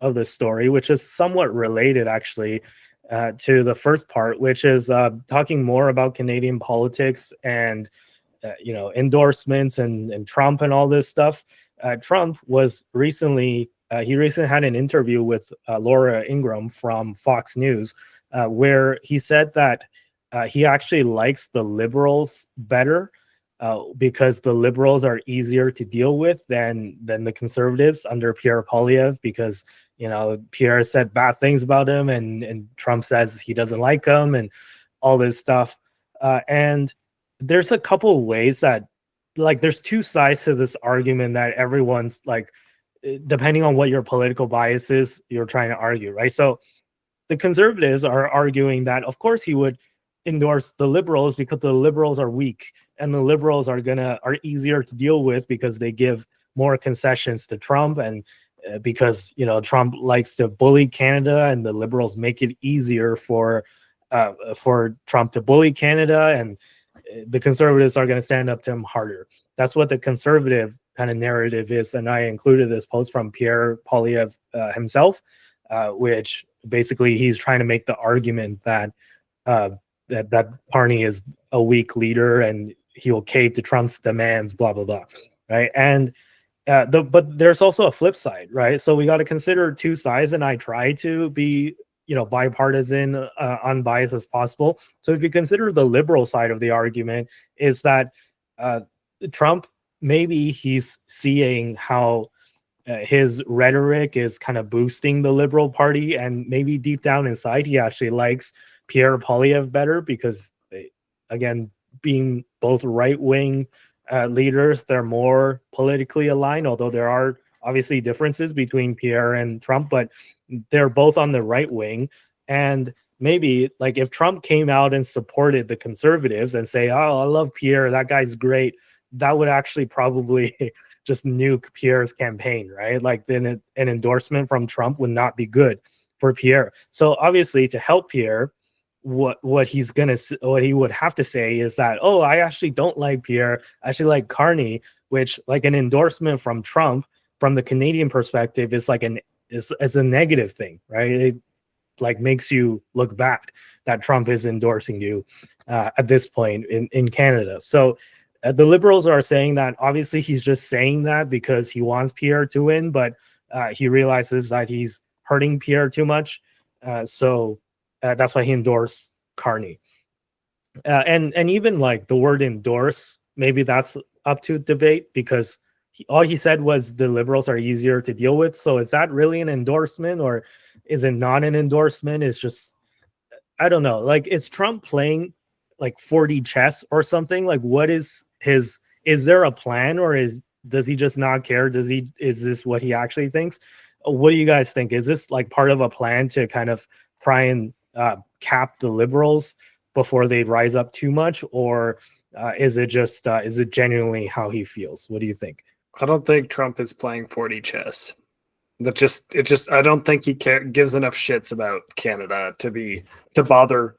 of the story, which is somewhat related actually to the first part, which is talking more about Canadian politics and endorsements and Trump and all this stuff. Trump was recently he recently had an interview with Laura Ingraham from Fox News, where he said that he actually likes the liberals better because the liberals are easier to deal with than the conservatives under Pierre Poilievre, because Pierre said bad things about him, and Trump says he doesn't like him and all this stuff. And there's a couple of ways that, like, there's two sides to this argument that everyone's like, depending on what your political bias is, you're trying to argue, right? So the conservatives are arguing that, of course, he would endorse the liberals because the liberals are weak, and the liberals are easier to deal with because they give more concessions to Trump, and because Trump likes to bully Canada, and the liberals make it easier for Trump to bully Canada, and the conservatives are going to stand up to him harder. That's what the conservative kind of narrative is, and I included this post from Pierre Poilievre himself, which basically he's trying to make the argument that that Carney is a weak leader and he will cave to Trump's demands, blah blah blah, right? And but there's also a flip side, right? So we got to consider two sides, and I try to be bipartisan, unbiased as possible. So if you consider the liberal side of the argument, is that Trump, maybe he's seeing how his rhetoric is kind of boosting the Liberal Party, and maybe deep down inside he actually likes Pierre Poilievre better because, again, being both right-wing leaders, they're more politically aligned, although there are obviously differences between Pierre and Trump, but they're both on the right wing. And maybe, like, if Trump came out and supported the conservatives and say, oh, I love Pierre, that guy's great, that would actually probably just nuke Pierre's campaign, right? Like, then an endorsement from Trump would not be good for Pierre. So obviously, to help Pierre, what he would have to say is that, oh, I actually don't like Pierre, I actually like Carney, which, like, an endorsement from Trump from the Canadian perspective is like is a negative thing, right? It like makes you look bad that Trump is endorsing you at this point in Canada. So the liberals are saying that obviously he's just saying that because he wants Pierre to win, but he realizes that he's hurting Pierre too much. So that's why he endorsed Carney. And even like the word endorse, maybe that's up to debate, because all he said was the liberals are easier to deal with. So is that really an endorsement, or is it not an endorsement? It's just, I don't know. Like, is Trump playing like 4D chess or something? Like, what is there a plan, or does he just not care? Is this what he actually thinks? What do you guys think? Is this like part of a plan to kind of try and cap the liberals before they rise up too much, or is it genuinely how he feels? What do you think? I don't think Trump is playing 4D chess. I don't think he gives enough shits about Canada to bother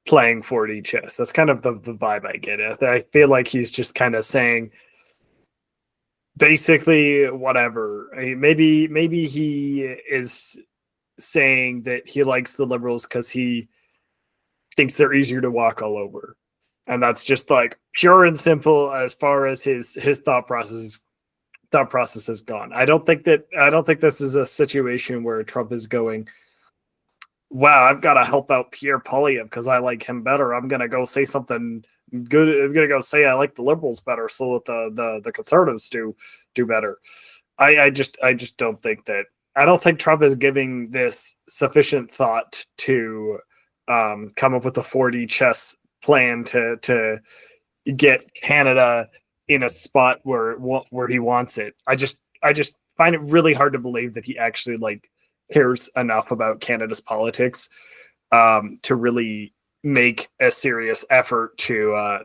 playing 4D chess. That's kind of the vibe I get. I feel like he's just kind of saying basically whatever. Maybe he is saying that he likes the liberals because he thinks they're easier to walk all over, and that's just like pure and simple as far as his thought process has gone. I don't think this is a situation where Trump is going, wow, I've got to help out Pierre Poilievre because I like him better. I'm gonna go say something good. I'm gonna go say I like the liberals better so that the conservatives do better. I just don't think that. I don't think Trump is giving this sufficient thought to come up with a 4D chess plan to get Canada in a spot where he wants it. I just find it really hard to believe that he actually like cares enough about Canada's politics to really make a serious effort to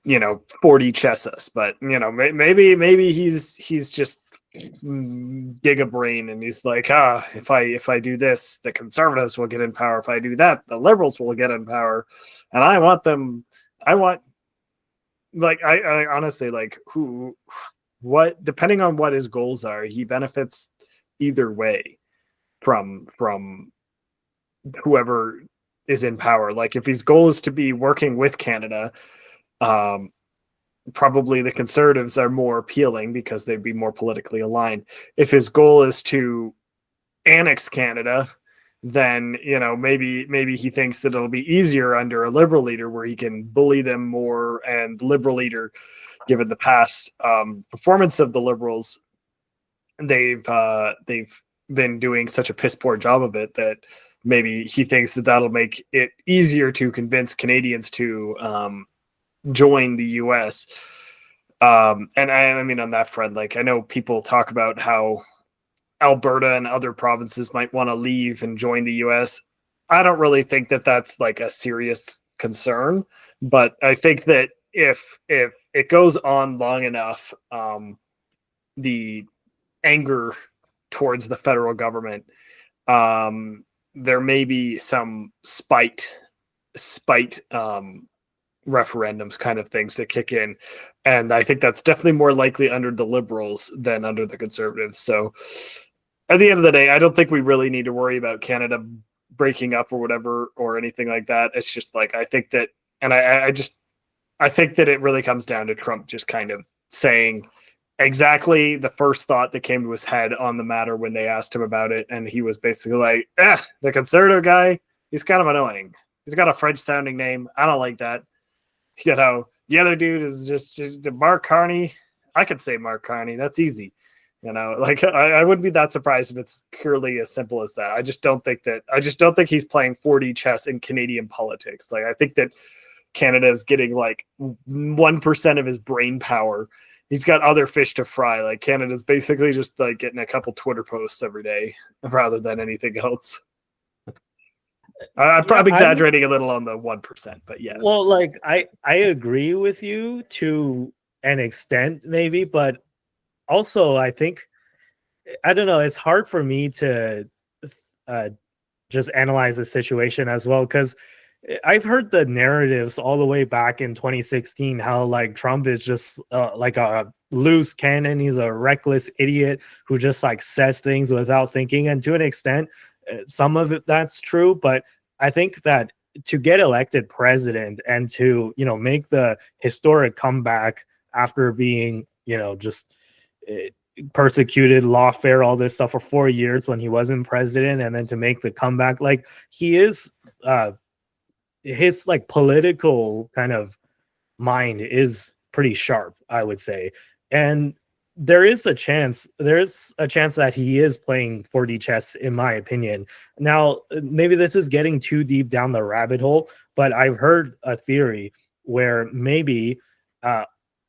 4D chess us. But maybe he's just giga brain, and he's like, if I do this, the conservatives will get in power. If I do that, the liberals will get in power, and I honestly, like, what, depending on what his goals are, he benefits either way from whoever is in power. Like if his goal is to be working with Canada, probably the Conservatives are more appealing because they'd be more politically aligned. If his goal is to annex Canada, then maybe he thinks that it'll be easier under a Liberal leader where he can bully them more. And Liberal leader, given the past performance of the Liberals, they've been doing such a piss poor job of it that maybe he thinks that that'll make it easier to convince Canadians to join the US. And I mean, on that front, like I know people talk about how Alberta and other provinces might want to leave and join the US. I don't really think that that's like a serious concern, but I think that if it goes on long enough, the anger towards the federal government, there may be some spite referendums kind of things that kick in. And I think that's definitely more likely under the Liberals than under the Conservatives. So at the end of the day, I don't think we really need to worry about Canada breaking up or whatever or anything like that. It's just like, I think that, and I think that it really comes down to Trump just kind of saying exactly the first thought that came to his head on the matter when they asked him about it. And he was basically like, the Conservative guy, he's kind of annoying. He's got a French sounding name. I don't like that. The other dude is just Mark Carney. I could say Mark Carney. That's easy. Like I wouldn't be that surprised if it's purely as simple as that. I just don't think he's playing 4D chess in Canadian politics. Like I think that Canada is getting like 1% of his brain power. He's got other fish to fry. Like Canada's basically just like getting a couple Twitter posts every day rather than anything else. I'm probably exaggerating a little on the 1%, but yes. Well, like I agree with you to an extent, maybe, but also I think, I don't know, it's hard for me to just analyze the situation as well, because I've heard the narratives all the way back in 2016 how like Trump is just like a loose cannon. He's a reckless idiot who just like says things without thinking, and to an extent some of it that's true, but I think that to get elected president and to make the historic comeback after being just persecuted, lawfare, all this stuff for 4 years when he wasn't president, and then to make the comeback, like he is his like political kind of mind is pretty sharp, I would say. And there's a chance that he is playing 4D chess, in my opinion. Now, maybe this is getting too deep down the rabbit hole, but I've heard a theory where maybe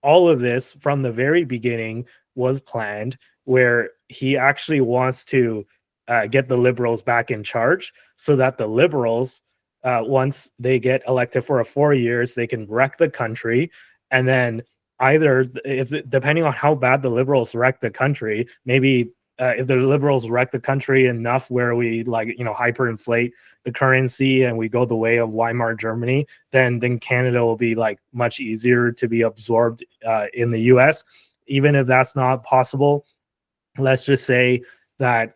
all of this from the very beginning was planned, where he actually wants to get the Liberals back in charge so that the Liberals, once they get elected for 4 years, they can wreck the country. And then either, depending on how bad the Liberals wreck the country, maybe if the Liberals wreck the country enough where we hyperinflate the currency and we go the way of Weimar Germany, then Canada will be like much easier to be absorbed in the US. Even if that's not possible, let's just say that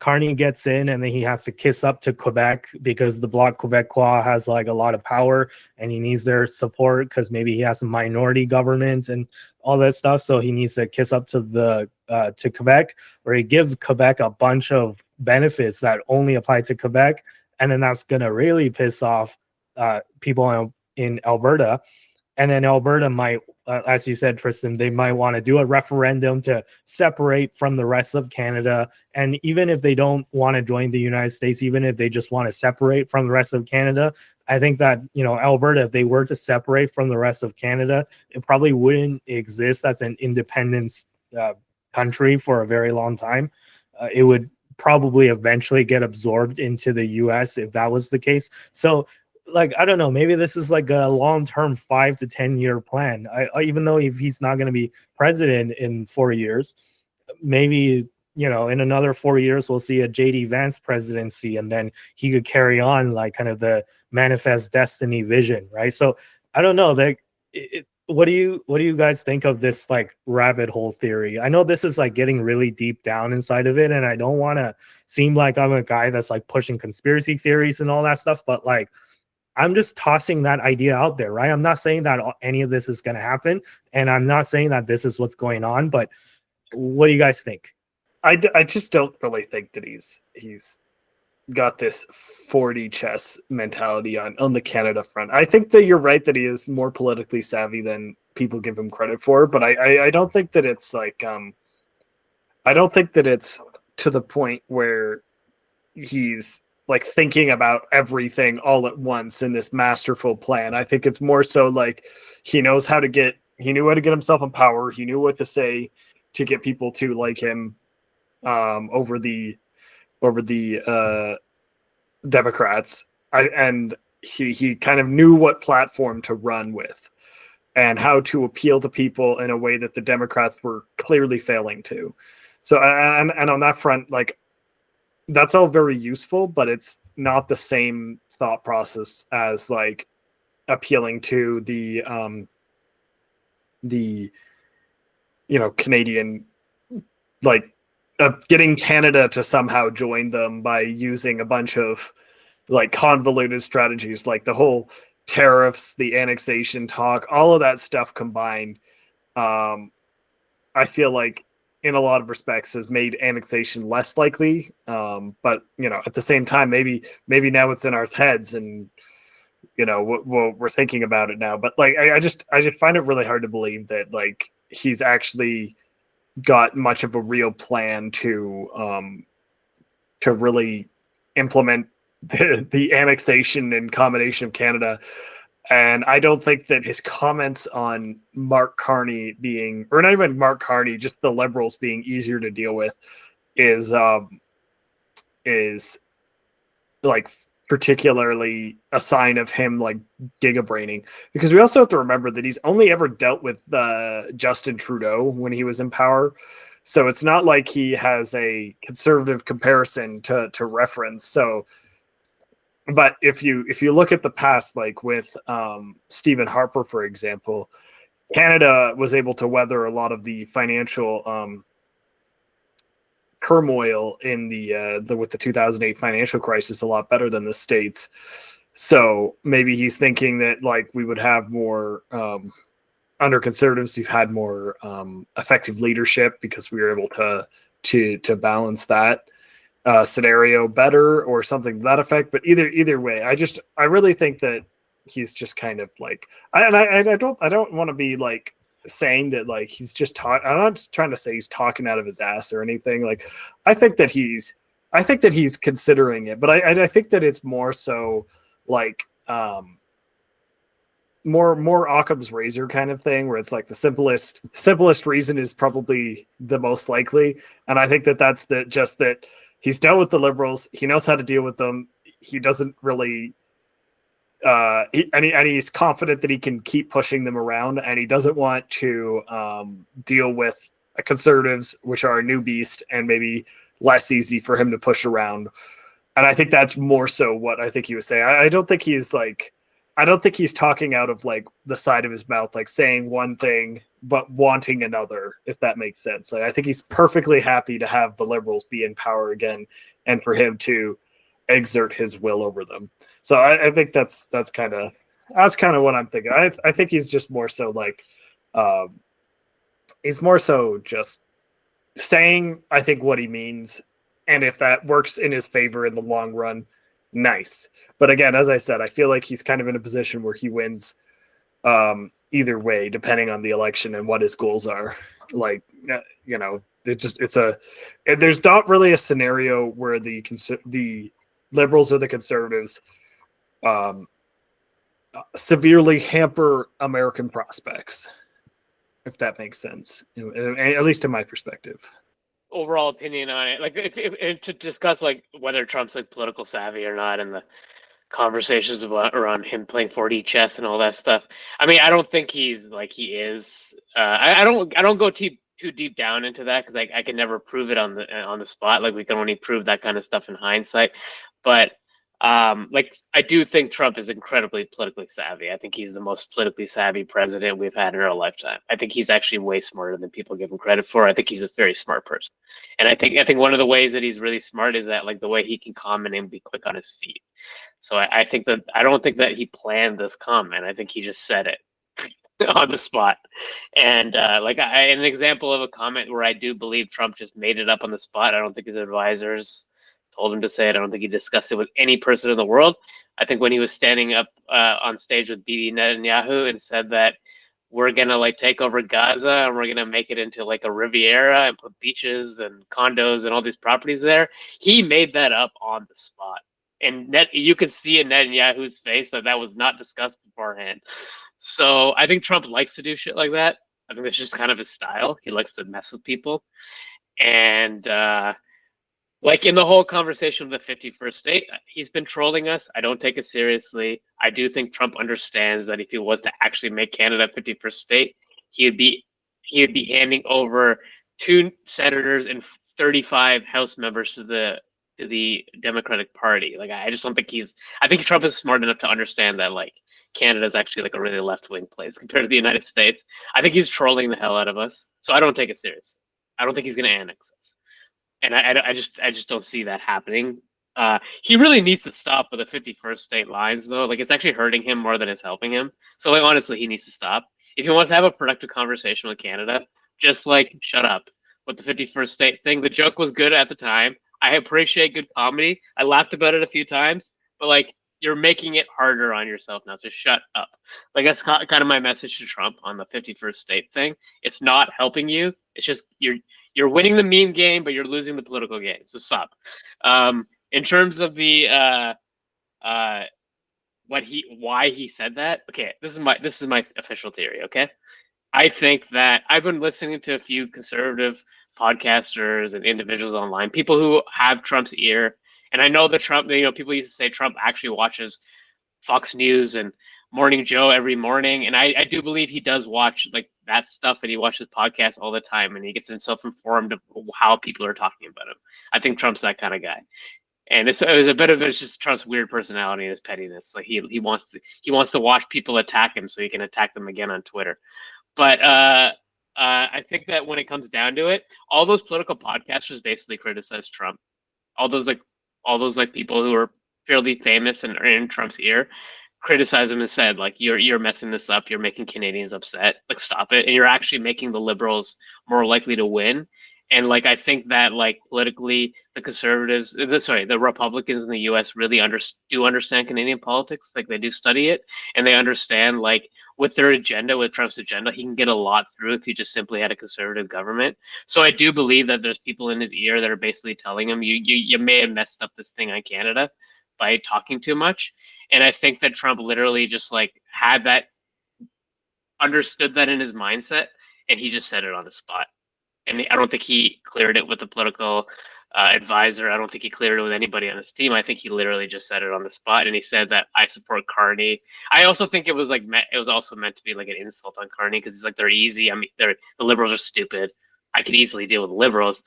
Carney gets in and then he has to kiss up to Quebec because the Bloc Québécois has like a lot of power and he needs their support because maybe he has a minority government and all that stuff. So he needs to kiss up to to Quebec, where he gives Quebec a bunch of benefits that only apply to Quebec. And then that's going to really piss off people in Alberta. And then Alberta might, as you said, Tristan, they might want to do a referendum to separate from the rest of Canada. And even if they don't want to join the United States, even if they just want to separate from the rest of Canada, I think that, Alberta, if they were to separate from the rest of Canada, it probably wouldn't exist as an independent country for a very long time. It would probably eventually get absorbed into the US if that was the case. So, I don't know, maybe this is like a long-term 5 to 10 year plan. Even though if he's not going to be president in 4 years, maybe, in another 4 years, we'll see a JD Vance presidency, and then he could carry on like kind of the manifest destiny vision, right? So I don't know, what do you guys think of this like rabbit hole theory? I know this is like getting really deep down inside of it, and I don't want to seem like I'm a guy that's like pushing conspiracy theories and all that stuff, but like I'm just tossing that idea out there, right? I'm not saying that any of this is going to happen, and I'm not saying that this is what's going on, but what do you guys think? I just don't really think that he's got this 40 chess mentality on the Canada front. I think that you're right that he is more politically savvy than people give him credit for, but I don't think that it's like I don't think that it's to the point where he's like thinking about everything all at once in this masterful plan. I think it's more so like he knew how to get himself in power. He knew what to say to get people to like him over the Democrats. And he kind of knew what platform to run with and how to appeal to people in a way that the Democrats were clearly failing to. So and on that front, like that's all very useful, but it's not the same thought process as like appealing to the Canadian, like getting Canada to somehow join them by using a bunch of like convoluted strategies, like the whole tariffs, the annexation talk, all of that stuff combined. I feel like in a lot of respects has made annexation less likely. But at the same time, maybe now it's in our heads and we're thinking about it now. But like, I just find it really hard to believe that like he's actually got much of a real plan to really implement the annexation and combination of Canada. And I don't think that his comments on Mark Carney being, or not even Mark Carney, just the Liberals being easier to deal with, is like particularly a sign of him like gigabraining. Because we also have to remember that he's only ever dealt with Justin Trudeau when he was in power. So it's not like he has a conservative comparison to reference. So, but if you look at the past, like with Stephen Harper, for example, Canada was able to weather a lot of the financial turmoil in the with the 2008 financial crisis a lot better than the States. So maybe he's thinking that like we would have more under conservatives, we've had more effective leadership because we were able to balance that scenario better or something to that effect. But either way, I really think that he's just kind of like I don't want to be like saying that like he's just talking. I'm not trying to say he's talking out of his ass or anything. Like I think that he's considering it, but I think that it's more so like more Occam's razor kind of thing, where it's like the simplest reason is probably the most likely. And I think that that's just that he's dealt with the Liberals. He knows how to deal with them. He doesn't really, and he's confident that he can keep pushing them around, and he doesn't want to deal with conservatives, which are a new beast and maybe less easy for him to push around. And I think that's more so what I think he was saying. I don't think he's talking out of like the side of his mouth, like saying one thing but wanting another, if that makes sense. Like I think he's perfectly happy to have the Liberals be in power again and for him to exert his will over them. So I think that's kind of what I'm thinking. I think he's just more so like he's more so just saying I think what he means, and if that works in his favor in the long run, nice. But again, as I said, I feel like he's kind of in a position where he wins either way, depending on the election and what his goals are. Like, there's not really a scenario where the Liberals or the Conservatives severely hamper American prospects, if that makes sense, at least in my perspective. Overall opinion on it, like if to discuss like whether Trump's like political savvy or not, and the conversations around him playing 4D chess and all that stuff. I mean, I don't think he's like he is. I don't go too deep down into that because I can never prove it on the spot. Like we can only prove that kind of stuff in hindsight. But Like I do think Trump is incredibly politically savvy. I think he's the most politically savvy president we've had in our lifetime. I think he's actually way smarter than people give him credit for. I think he's a very smart person, and I think one of the ways that he's really smart is that like the way he can comment and be quick on his feet. So I think that I don't think that he planned this comment. I think he just said it on the spot. And an example of a comment where I do believe Trump just made it up on the spot. I don't think his advisors told him to say it. I don't think he discussed it with any person in the world. I think when he was standing up on stage with Bibi Netanyahu and said that we're gonna like take over Gaza and we're gonna make it into like a Riviera and put beaches and condos and all these properties there, he made that up on the spot. And you could see in Netanyahu's face that that was not discussed beforehand. So I think Trump likes to do shit like that. I think that's just kind of his style. He likes to mess with people. And like in the whole conversation of the 51st state, he's been trolling us. I don't take it seriously. I do think Trump understands that if he was to actually make Canada 51st state, he would be handing over 2 senators and 35 House members to the Democratic Party. Like I just don't think I think Trump is smart enough to understand that like Canada is actually like a really left wing place compared to the United States. I think he's trolling the hell out of us. So I don't take it seriously. I don't think he's going to annex us. And I just don't see that happening. He really needs to stop with the 51st state lines though. Like it's actually hurting him more than it's helping him. So like honestly, he needs to stop. If he wants to have a productive conversation with Canada, just like shut up with the 51st state thing. The joke was good at the time. I appreciate good comedy. I laughed about it a few times, but like you're making it harder on yourself now. So shut up. Like that's kind of my message to Trump on the 51st state thing. It's not helping you. It's just you're winning the meme game, but you're losing the political game. So stop. In terms of the why he said that. Okay, this is my official theory. Okay, I think that I've been listening to a few conservative podcasters and individuals online, people who have Trump's ear. And I know that Trump, people used to say Trump actually watches Fox News and Morning Joe every morning. And I do believe he does watch like that stuff, and he watches podcasts all the time, and he gets himself informed of how people are talking about him. I think Trump's that kind of guy. And it's a bit of it's just Trump's weird personality and his pettiness. Like he wants to watch people attack him so he can attack them again on Twitter. But I think that when it comes down to it, all those political podcasters basically criticize Trump. All those people who are fairly famous and are in Trump's ear criticize him and said like you're messing this up. You're making Canadians upset. Like stop it. And you're actually making the Liberals more likely to win. And like I think that like politically, the Republicans in the U.S. really do understand Canadian politics. Like they do study it, and they understand like with their agenda, with Trump's agenda, he can get a lot through if he just simply had a conservative government. So I do believe that there's people in his ear that are basically telling him you may have messed up this thing on Canada by talking too much. And I think that Trump literally just like had that, understood that in his mindset, and he just said it on the spot. And I don't think he cleared it with the political advisor. I don't think he cleared it with anybody on his team. I think he literally just said it on the spot, and he said that I support Carney. I also think it was also meant to be like an insult on Carney because he's like they're easy. I mean, the Liberals are stupid. I could easily deal with the Liberals.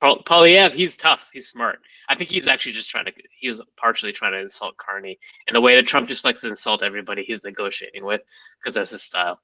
Poilievre, he's tough. He's smart. I think he's actually just he was partially trying to insult Carney in the way that Trump just likes to insult everybody he's negotiating with because that's his style.